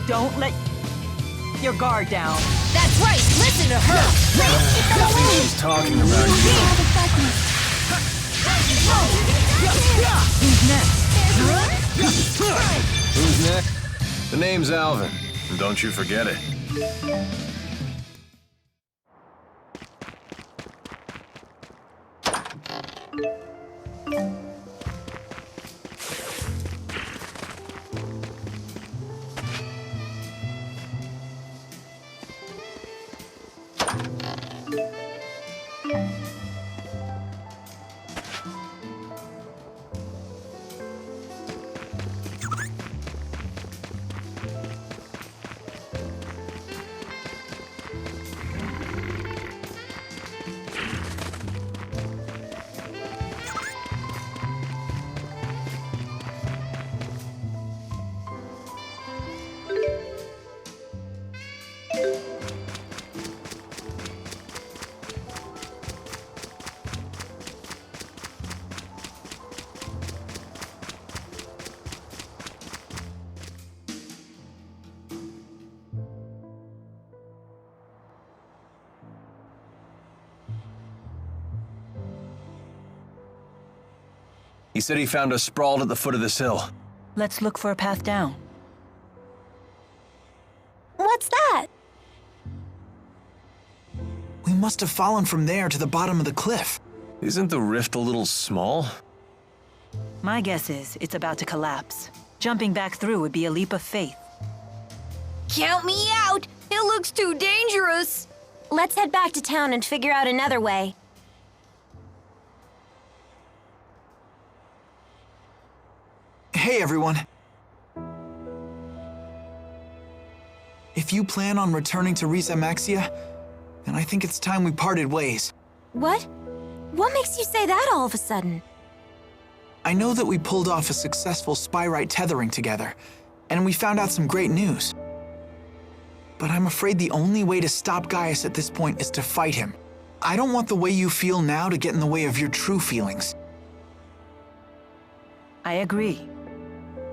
Don't let your guard down. That's right! Listen to her! I think she's talking about you. Who's next? Who's next? The name's Alvin. And don't you forget it. He said he found us sprawled at the foot of this hill. Let's look for a path down. What's that? We must have fallen from there to the bottom of the cliff. Isn't the rift a little small? My guess is it's about to collapse. Jumping back through would be a leap of faith. Count me out! It looks too dangerous! Let's head back to town and figure out another way. Hey, everyone. If you plan on returning to Riza Maxia, then I think it's time we parted ways. What? What makes you say that all of a sudden? I know that we pulled off a successful spy-right tethering together, and we found out some great news. But I'm afraid the only way to stop Gaius at this point is to fight him. I don't want the way you feel now to get in the way of your true feelings. I agree.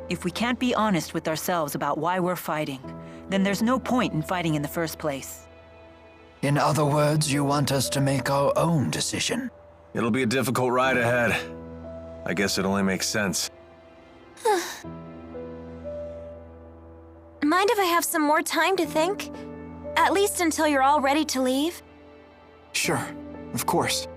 If we can't be honest with ourselves about why we're fighting, then there's no point in fighting in the first place. In other words, you want us to make our own decision. It'll be a difficult ride ahead. I guess it only makes sense. Mind if I have some more time to think? At least until you're all ready to leave? Sure, of course.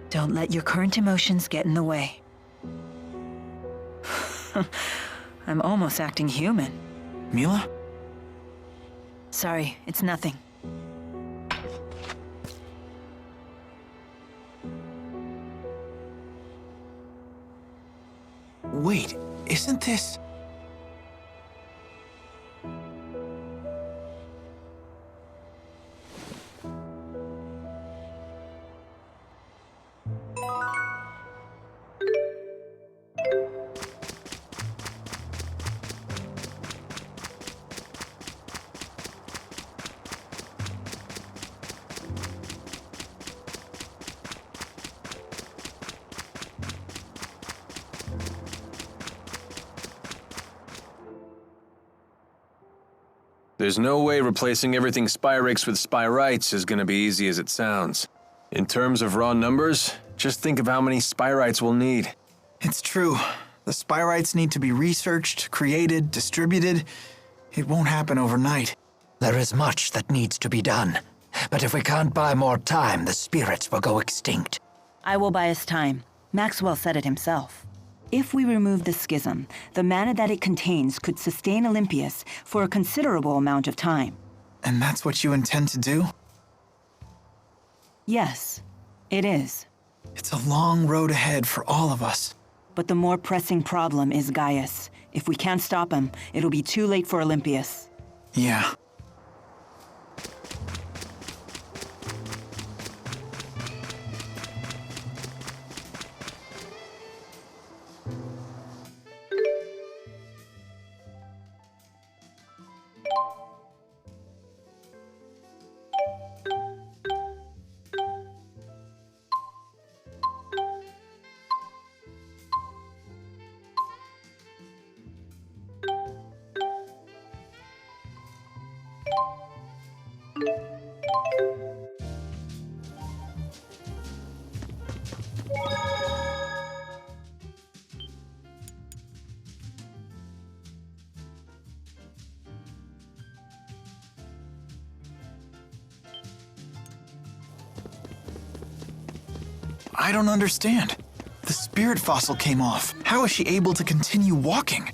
Don't let your current emotions get in the way. I'm almost acting human. Milla? Sorry, it's nothing. Wait, isn't this... There's no way replacing everything Spyrex with Spyrites is gonna be easy as it sounds. In terms of raw numbers, just think of how many Spyrites we'll need. It's true. The Spyrites need to be researched, created, distributed. It won't happen overnight. There is much that needs to be done. But if we can't buy more time, the spirits will go extinct. I will buy us time. Maxwell said it himself. If we remove the schism, the mana that it contains could sustain Olympius for a considerable amount of time. And that's what you intend to do? Yes, it is. It's a long road ahead for all of us. But the more pressing problem is Gaius. If we can't stop him, it'll be too late for Olympius. Yeah. I don't understand. The spirit fossil came off. How is she able to continue walking?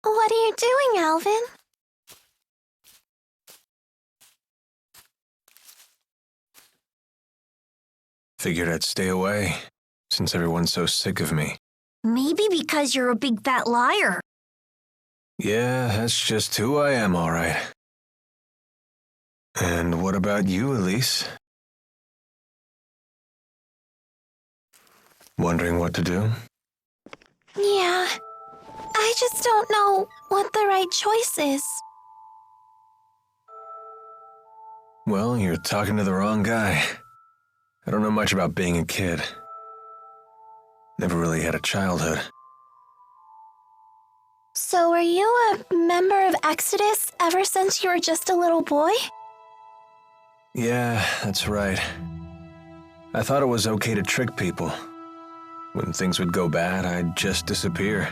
What are you doing, Alvin? Figured I'd stay away, since everyone's so sick of me. Maybe because you're a big fat liar. Yeah, that's just who I am, all right. And what about you, Elise? Wondering what to do? Yeah, I just don't know what the right choice is. Well, you're talking to the wrong guy. I don't know much about being a kid. Never really had a childhood. So were you a member of Exodus ever since you were just a little boy? Yeah, that's right. I thought it was okay to trick people. When things would go bad, I'd just disappear.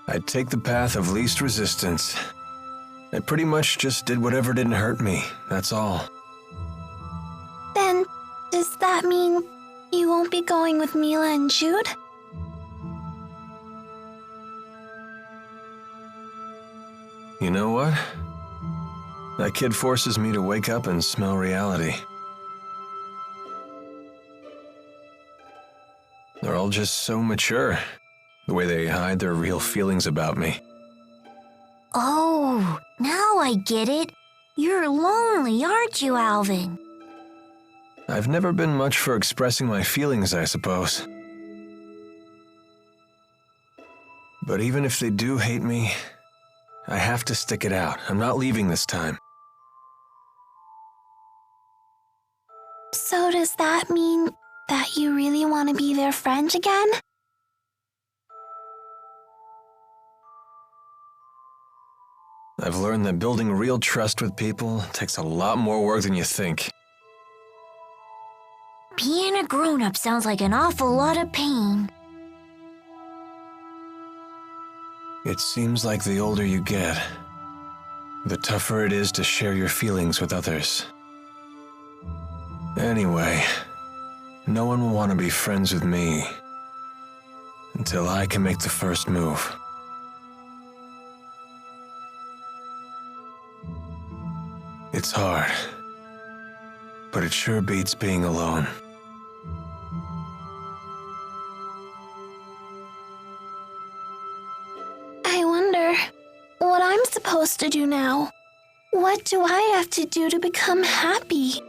I'd take the path of least resistance. I pretty much just did whatever didn't hurt me, that's all. Then, does that mean you won't be going with Milla and Jude? You know what? That kid forces me to wake up and smell reality. They're all just so mature, the way they hide their real feelings about me. Oh, now I get it. You're lonely, aren't you, Alvin? I've never been much for expressing my feelings, I suppose. But even if they do hate me, I have to stick it out. I'm not leaving this time. So does that mean that you really want to be their friend again? I've learned that building real trust with people takes a lot more work than you think. Being a grown-up sounds like an awful lot of pain. It seems like the older you get, the tougher it is to share your feelings with others. Anyway, no one will want to be friends with me until I can make the first move. It's hard, but it sure beats being alone. I wonder what I'm supposed to do now. What do I have to do to become happy?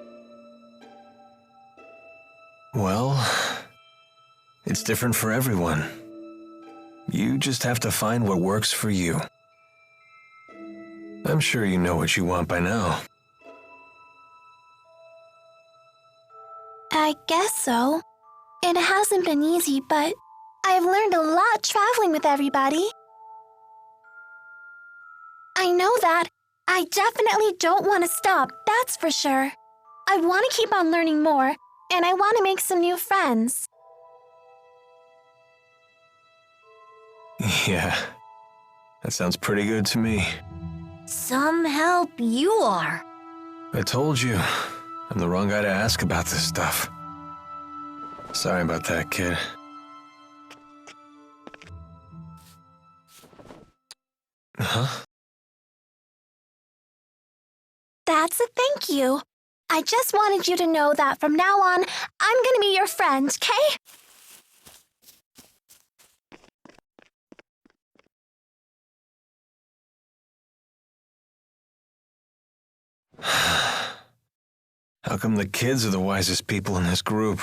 Well, it's different for everyone. You just have to find what works for you. I'm sure you know what you want by now. I guess so. It hasn't been easy, but I've learned a lot traveling with everybody. I know that. I definitely don't want to stop, that's for sure. I want to keep on learning more, and I want to make some new friends. Yeah, that sounds pretty good to me. Some help you are. I told you, I'm the wrong guy to ask about this stuff. Sorry about that, kid. Huh? That's a thank you. I just wanted you to know that from now on, I'm gonna be your friend, okay? How come the kids are the wisest people in this group?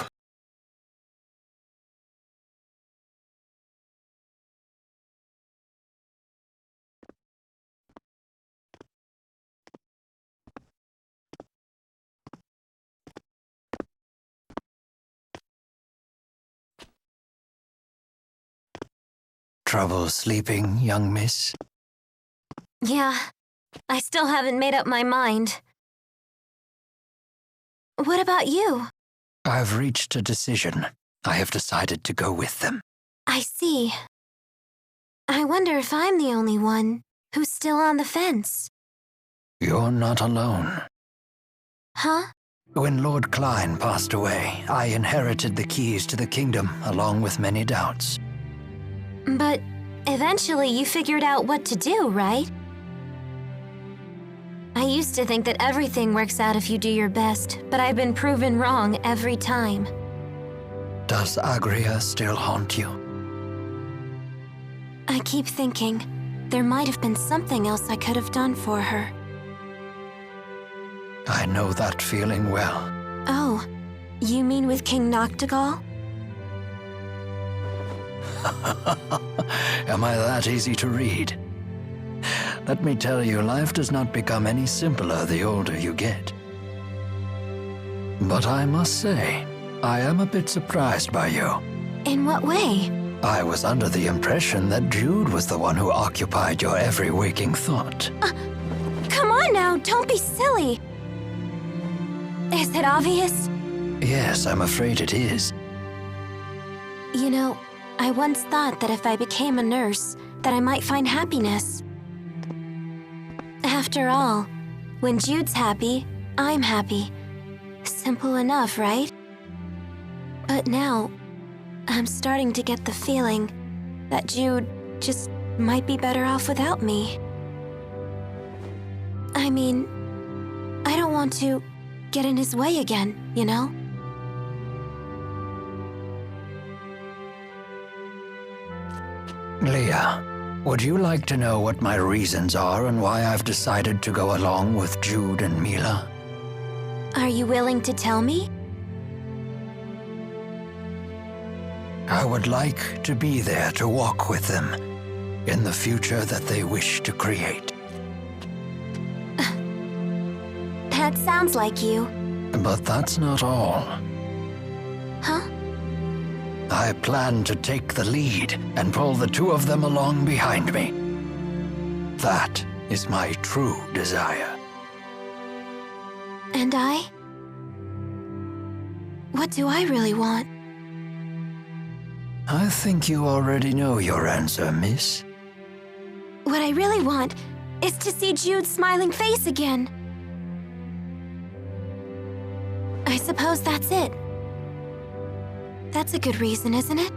Trouble sleeping, young miss? Yeah, I still haven't made up my mind. What about you? I've reached a decision. I have decided to go with them. I see. I wonder if I'm the only one who's still on the fence. You're not alone. Huh? When Lord Klein passed away, I inherited the keys to the kingdom along with many doubts. But eventually you figured out what to do, right? I used to think that everything works out if you do your best, but I've been proven wrong every time. Does Agria still haunt you? I keep thinking there might have been something else I could have done for her. I know that feeling well. Oh, you mean with King Noctigal? Am I that easy to read? Let me tell you, life does not become any simpler the older you get. But I must say, I am a bit surprised by you. In what way? I was under the impression that Jude was the one who occupied your every waking thought. Come on now, don't be silly. Is it obvious? Yes, I'm afraid it is. You know, I once thought that if I became a nurse, that I might find happiness. After all, when Jude's happy, I'm happy. Simple enough, right? But now, I'm starting to get the feeling that Jude just might be better off without me. I mean, I don't want to get in his way again, you know? Leah, would you like to know what my reasons are and why I've decided to go along with Jude and Milla? Are you willing to tell me? I would like to be there to walk with them in the future that they wish to create. That sounds like you. But that's not all. Huh? I plan to take the lead and pull the two of them along behind me. That is my true desire. And I? What do I really want? I think you already know your answer, miss. What I really want is to see Jude's smiling face again. I suppose that's it. That's a good reason, isn't it?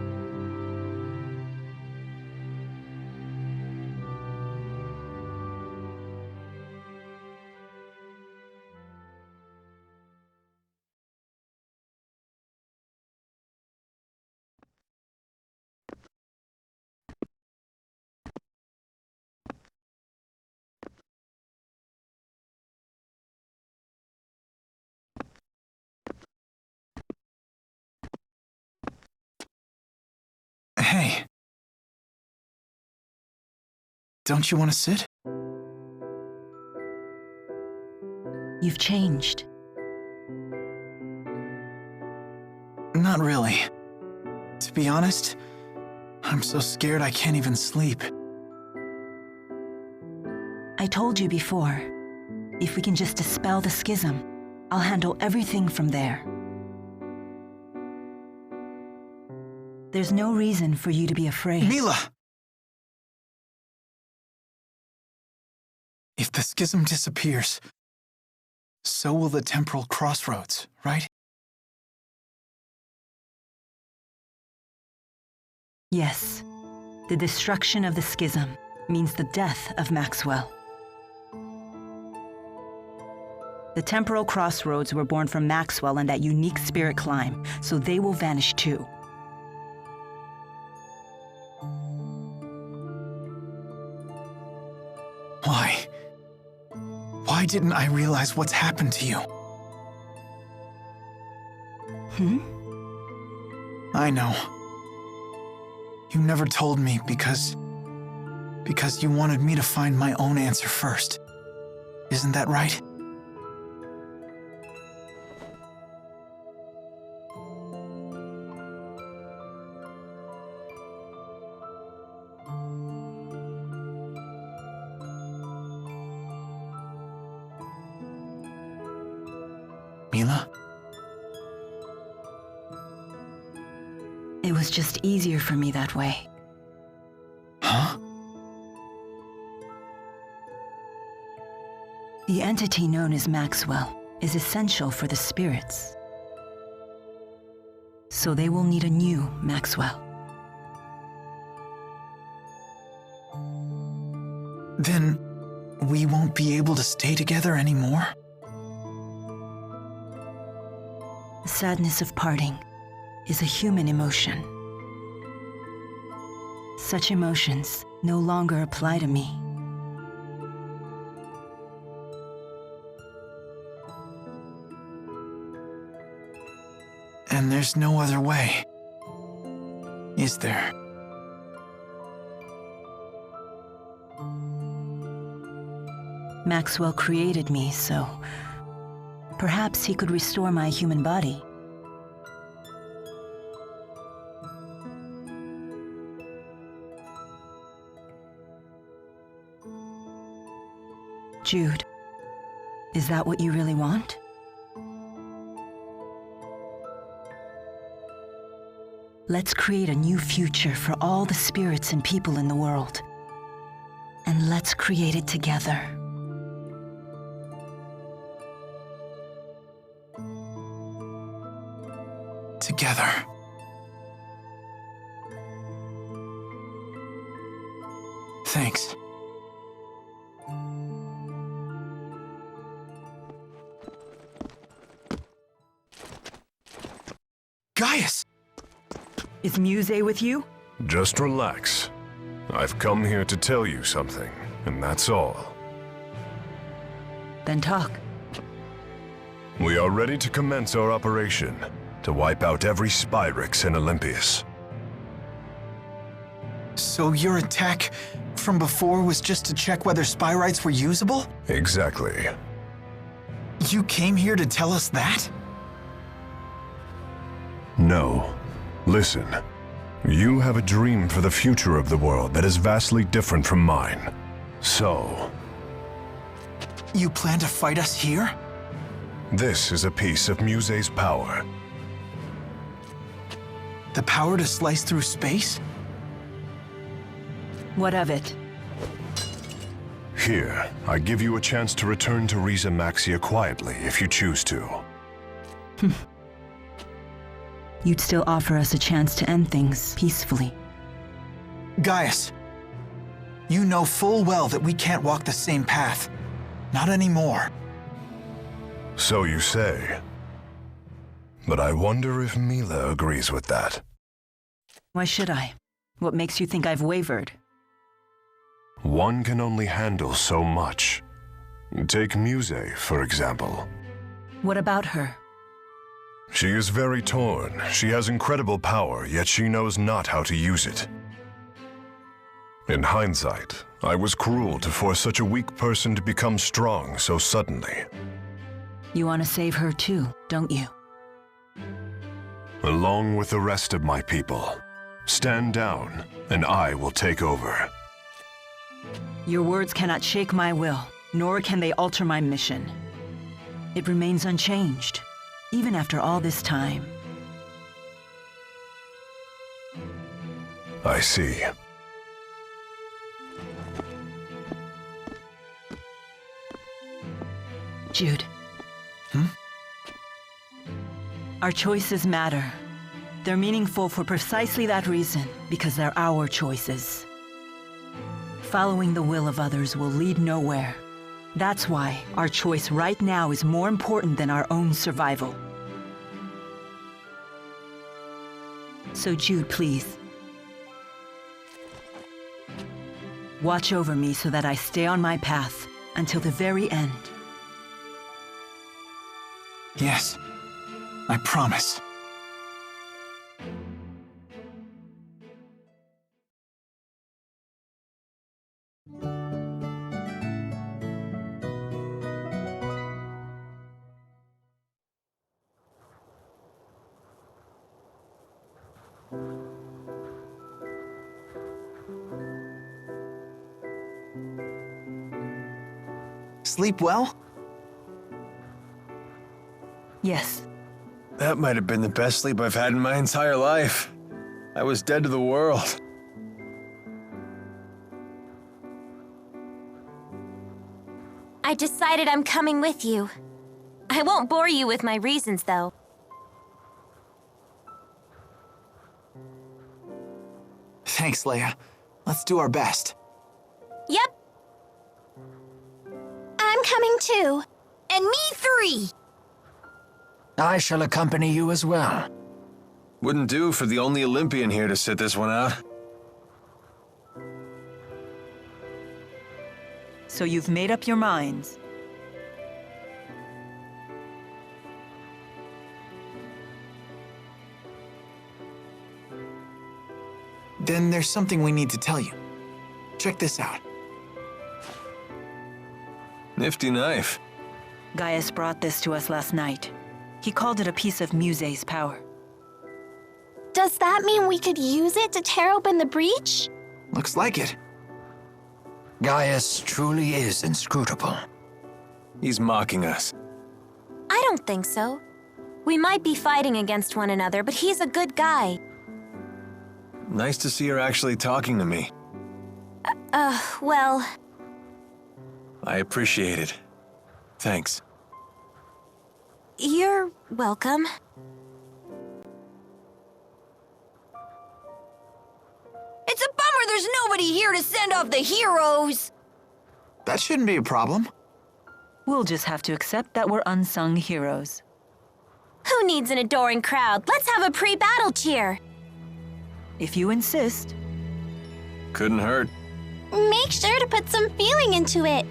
Hey. Don't you want to sit? You've changed. Not really. To be honest, I'm so scared I can't even sleep. I told you before, if we can just dispel the schism, I'll handle everything from there. There's no reason for you to be afraid. Milla! If the schism disappears, so will the temporal crossroads, right? Yes. The destruction of the schism means the death of Maxwell. The temporal crossroads were born from Maxwell and that unique spirit climb, so they will vanish too. Why? Why didn't I realize what's happened to you? I know. You never told me because you wanted me to find my own answer first. Isn't that right? Milla? It was just easier for me that way. Huh? The entity known as Maxwell is essential for the spirits. So they will need a new Maxwell. Then we won't be able to stay together anymore? The sadness of parting is a human emotion. Such emotions no longer apply to me. And there's no other way, is there? Maxwell created me, so perhaps he could restore my human body. Jude, is that what you really want? Let's create a new future for all the spirits and people in the world. And let's create it together. Together. Thanks. Gaius! Is Muse with you? Just relax. I've come here to tell you something, and that's all. Then talk. We are ready to commence our operation to wipe out every Spyrix in Olympias. So your attack from before was just to check whether Spyrites were usable? Exactly. You came here to tell us that? No. Listen. You have a dream for the future of the world that is vastly different from mine. So... You plan to fight us here? this is a piece of Muse's power. The power to slice through space? What of it? Here, I give you a chance to return to Riza Maxia quietly if you choose to. You'd still offer us a chance to end things peacefully. Gaius, you know full well that we can't walk the same path. Not anymore. So you say. But I wonder if Milla agrees with that. Why should I? What makes you think I've wavered? One can only handle so much. Take Muse, for example. What about her? She is very torn. She has incredible power, yet she knows not how to use it. In hindsight, I was cruel to force such a weak person to become strong so suddenly. You want to save her too, don't you? Along with the rest of my people. Stand down, and I will take over. Your words cannot shake my will, nor can they alter my mission. It remains unchanged, even after all this time. I see. Jude. Our choices matter. They're meaningful for precisely that reason, because they're our choices. Following the will of others will lead nowhere. That's why our choice right now is more important than our own survival. So Jude, please. Watch over me so that I stay on my path until the very end. Yes, I promise. Sleep well? Yes. That might have been the best sleep I've had in my entire life. I was dead to the world. I decided I'm coming with you. I won't bore you with my reasons, though. Thanks, Leia. Let's do our best. Yep. I'm coming too. And me 3. I shall accompany you as well. Wouldn't do for the only Olympian here to sit this one out. So you've made up your minds. Then there's something we need to tell you. Check this out. Nifty knife. Gaius brought this to us last night. He called it a piece of Muse's power. Does that mean we could use it to tear open the breach? Looks like it. Gaius truly is inscrutable. He's mocking us. I don't think so. We might be fighting against one another, but he's a good guy. Nice to see her actually talking to me. Well... I appreciate it. Thanks. You're welcome. It's a bummer there's nobody here to send off the heroes! That shouldn't be a problem. We'll just have to accept that we're unsung heroes. Who needs an adoring crowd? Let's have a pre-battle cheer! If you insist. Couldn't hurt. Make sure to put some feeling into it.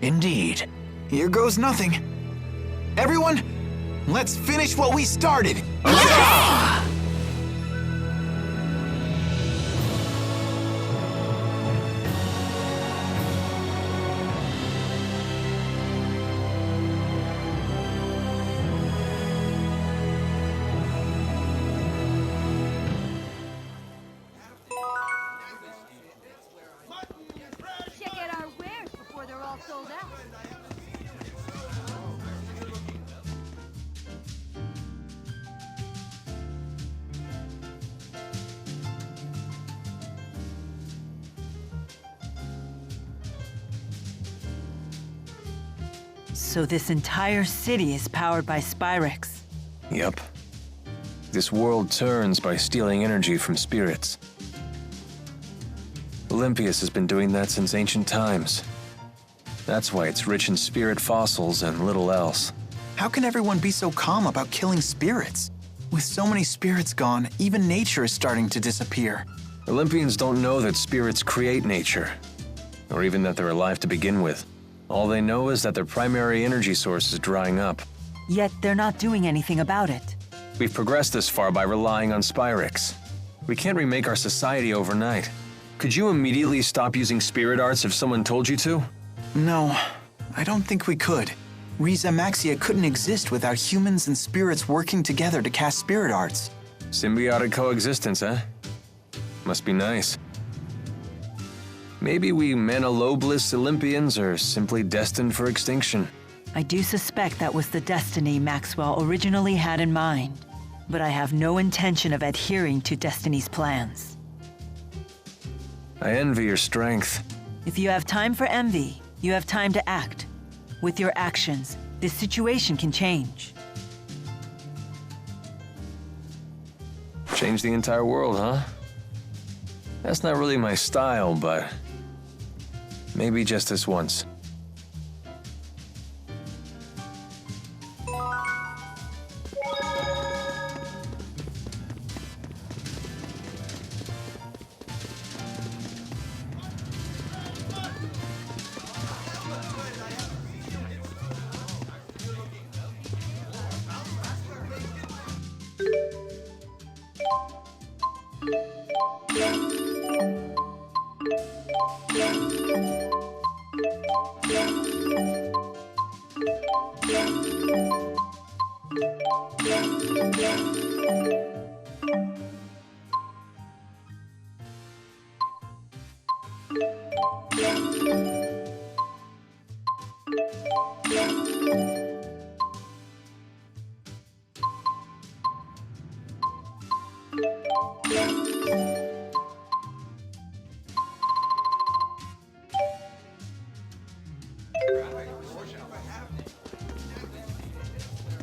Indeed. Here goes nothing. Everyone, let's finish what we started. Check out our wares before they're all sold out. So this entire city is powered by Spyrex. Yep. This world turns by stealing energy from spirits. Olympias has been doing that since ancient times. That's why it's rich in spirit fossils and little else. How can everyone be so calm about killing spirits? With so many spirits gone, even nature is starting to disappear. Olympians don't know that spirits create nature, or even that they're alive to begin with. All they know is that their primary energy source is drying up. Yet they're not doing anything about it. We've progressed this far by relying on Spyrex. We can't remake our society overnight. Could you immediately stop using spirit arts if someone told you to? No, I don't think we could. Riza Maxia couldn't exist without humans and spirits working together to cast spirit arts. Symbiotic coexistence, eh? Must be nice. Maybe we Manalobless Olympians are simply destined for extinction. I do suspect that was the destiny Maxwell originally had in mind, but I have no intention of adhering to Destiny's plans. I envy your strength. If you have time for envy, you have time to act. With your actions, this situation can change. Change the entire world, huh? That's not really my style, but maybe just this once.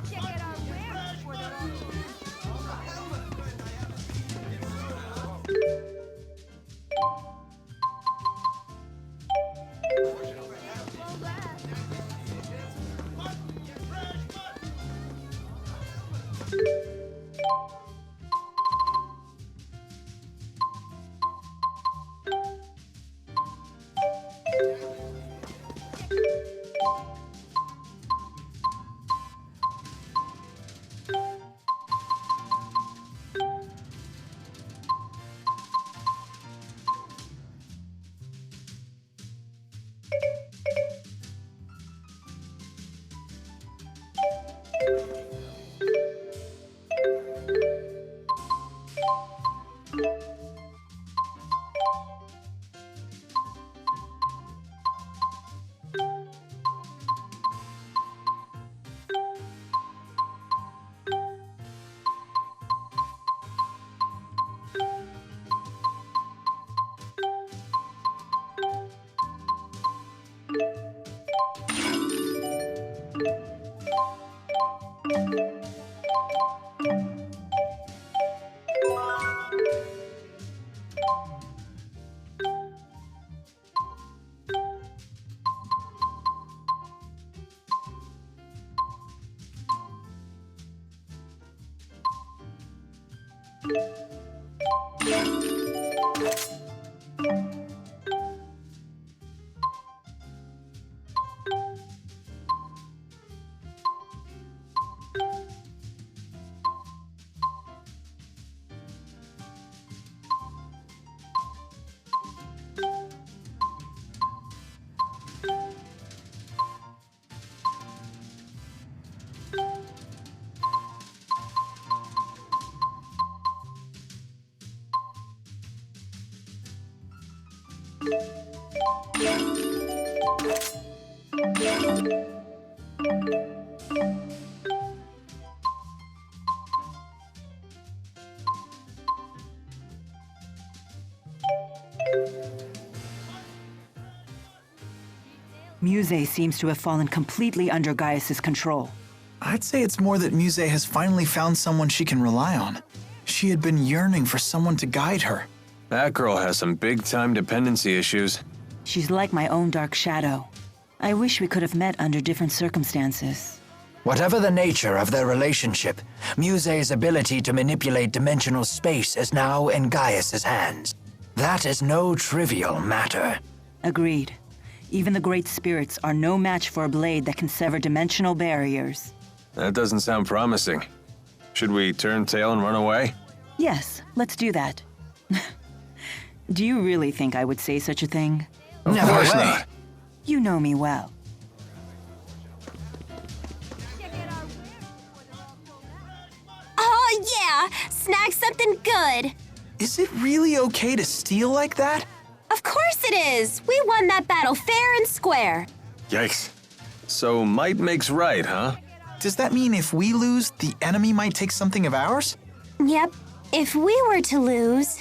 Check out our wares before they're all Muse seems to have fallen completely under Gaius's control. I'd say it's more that Muse has finally found someone she can rely on. She had been yearning for someone to guide her. That girl has some big-time dependency issues. She's like my own dark shadow. I wish we could have met under different circumstances. Whatever the nature of their relationship, Muse's ability to manipulate dimensional space is now in Gaius's hands. That is no trivial matter. Agreed. Even the great spirits are no match for a blade that can sever dimensional barriers. That doesn't sound promising. Should we turn tail and run away? Yes, let's do that. Do you really think I would say such a thing? Of course not. You know me well. Oh, yeah! Snag something good! Is it really okay to steal like that? Of course it is! We won that battle fair and square! Yikes. So might makes right, huh? Does that mean if we lose, the enemy might take something of ours? Yep. If we were to lose,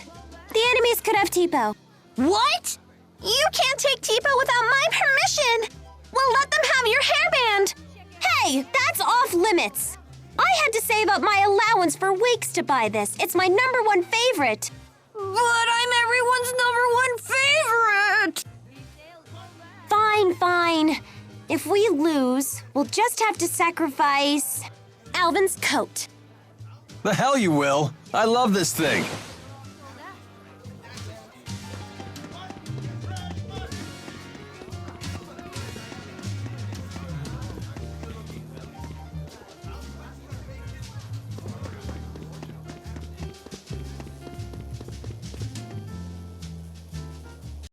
the enemies could have Tipo. What? You can't take Tipo without my permission! We'll let them have your hairband! Hey, that's off limits! I had to save up my allowance for weeks to buy this. It's my #1 favorite. But I'm everyone's #1 favorite! Fine, fine. If we lose, we'll just have to sacrifice Alvin's coat. The hell you will. I love this thing.